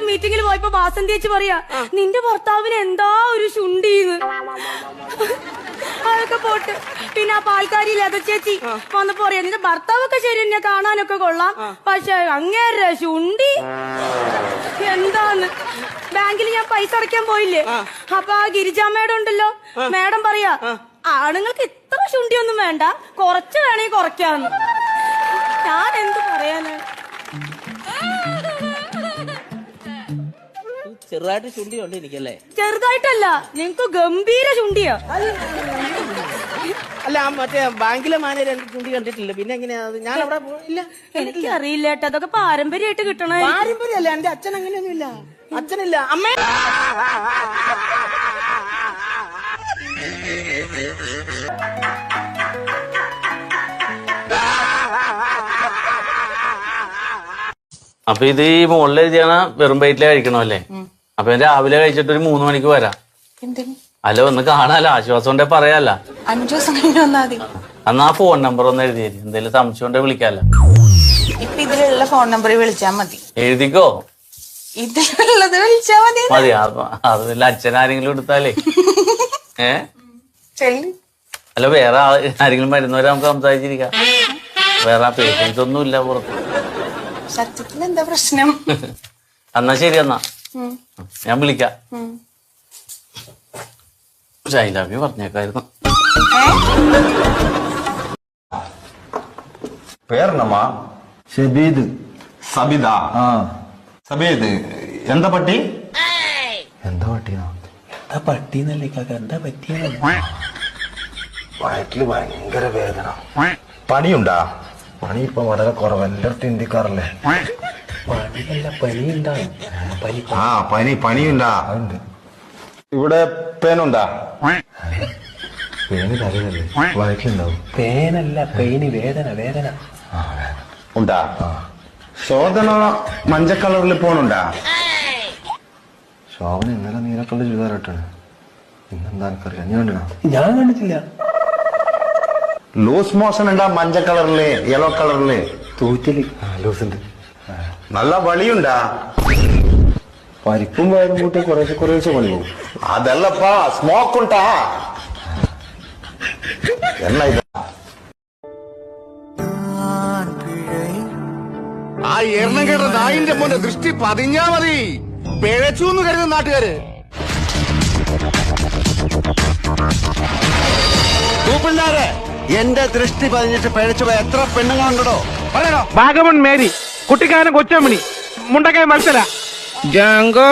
മീറ്റിംഗിൽ പോയപ്പോ വാസന്തി ചേച്ചി പറയാ നിന്റെ ഭർത്താവിന് എന്താ ഒരു ശുണ്ടീന്ന്. അതൊക്കെ പോട്ട്. പിന്നെ ആ പാൽക്കാരി ലത ചേച്ചി വന്നപ്പോ പറയാ നിന്റെ ഭർത്താവൊക്കെ ശരി എന്നെ കാണാനൊക്കെ കൊള്ളാം, പക്ഷെ അങ്ങേരെ ശുണ്ടി എന്താന്ന്. ബാങ്കിൽ ഞാൻ പൈസ അടയ്ക്കാൻ പോയില്ലേ, അപ്പൊ ആ ഗിരിജാ മേഡം ഉണ്ടല്ലോ, മേഡം പറയാ ആണുങ്ങൾക്ക് ഇത്ര ശുണ്ടിയൊന്നും വേണ്ട, കുറച്ച് വേണമെങ്കിൽ കുറയ്ക്കാന്ന്. ഞാൻ എന്ത് പറയാനാ. ചെറുതായിട്ട് ചുണ്ടി ഉണ്ട് എനിക്കല്ലേ? ചെറുതായിട്ടല്ല, നിങ്ങക്ക് ഗംഭീര ചുണ്ടിയാ. അല്ല മറ്റേ ബാങ്കിലെ മാനേജർ എനിക്ക് ചുണ്ടി കണ്ടിട്ടില്ല. പിന്നെ എങ്ങനെയാ? ഞാൻ അവിടെ ഇല്ല, എനിക്ക് അറിയില്ല കേട്ടോ, അതൊക്കെ പാരമ്പര്യമായിട്ട് കിട്ടണേ. പാരമ്പര്യമല്ല, എന്റെ അച്ഛൻ അങ്ങനെയൊന്നുമില്ല. അച്ഛനില്ല, അമ്മ. അപ്പൊ ഇത് ഈ മുകളിൽ എഴുതിയാണ് വെറും വയറ്റിലെ കഴിക്കണമല്ലേ? അപ്പൊ രാവിലെ കഴിച്ചിട്ട് ഒരു 3 മണിക്ക് വരാം. അല്ല ഒന്ന് കാണാലോ, ആശ്വാസം ഉണ്ടെ പറയാല്ല. 5 ദിവസം കഴിഞ്ഞ് വന്നാ മതി. എന്നാ ഫോൺ നമ്പർ ഒന്ന് എഴുതിയേരി, എന്തെങ്കിലും സംശയം ഉണ്ടെ വിളിക്കാല്ലോ. ഇപ്പൊ ഇതിലുള്ള ഫോൺ നമ്പറിൽ വിളിച്ചാ മതി. എഴുതിക്കോ, ഇതിലുള്ളത് വിളിച്ചാ മതി. മതി. അതില്ല അച്ഛൻ ആരെങ്കിലും എടുത്താലേ അല്ല വേറെ ആരെങ്കിലും വരുന്നവരെ നമുക്ക് സംസാരിച്ചിരിക്കാം. വേറെ പേഷ്യൻസ് ഒന്നും ഇല്ല പുറത്ത്. സത്യത്തിൽ എന്താ പ്രശ്നം? എന്നാ ശരി, എന്നാ ഞാൻ വിളിക്കാം. ഐ ലവ് യു പറഞ്ഞേക്കായിരുന്നു. പേരെന്നമ്മാ? ഷബീദ്. സബിദാ? സബീദ് എന്താ പറ്റി? എന്താ പറ്റിയാ? എന്താ പറ്റിന്നല്ലേ കാക്ക, എന്താ പറ്റിയ? വയറ്റില് ഭയങ്കര വേദന. പണിയുണ്ടാ? പണി ഇപ്പൊ വളരെ കുറവ്, എല്ലായിടത്തും ഇന്ത്യക്കാറല്ലേ. പണിയല്ല, പനി ഉണ്ടാവും. പനിയുണ്ടാ? അതുണ്ട്. ഇവിടെ പേനുണ്ടാ? പേന് തലയിലല്ലേ, വയറ്റിലുണ്ടാവും. പേനല്ല, പെയിന്, വേദന. വേദന ഉണ്ടാ? ശോധന മഞ്ഞ കളറിൽ പോണുണ്ടാ? ശോഭന ഇന്നലെ നീലക്കള്ള ചുരിദാറിട്ടാണ്. ഇന്നെന്താ എനിക്കറിയാം, നീ കണ്ടിനാ? ഞാൻ കണ്ടിട്ടില്ല. ലൂസ് മോഷൻ ഉണ്ടാ? മഞ്ഞ കളറില്, യെല്ലോ കളറില് തൂറ്റല്. ലൂസുണ്ട്. നല്ല വളിയുണ്ടാ? പരിപ്പും വയറും കൂട്ടി കുറേശ്ശെ പണി പോകും. അതല്ലപ്പാ, സ്മോക്ക് ഉണ്ടാ? എന്നാ ഇത്? ആ എണ്ണം കേട്ട നായിന്റെ മോന്റെ ദൃഷ്ടി പതിഞ്ഞാ മതി, പിഴച്ചു എന്ന് കരുതുന്ന നാട്ടുകാര്. പിള്ളേരെ, എന്റെ ദൃഷ്ടി പതിഞ്ഞിട്ട് പിഴച്ചു പോയ എത്ര പെണ്ണുങ്ങളുണ്ടോ പറയണോ? ഭാഗവൻ മേരി, കുട്ടിക്കാരൻ കൊച്ചമണി, മുണ്ടക്കായ മത്സര, ജാങ്കോ.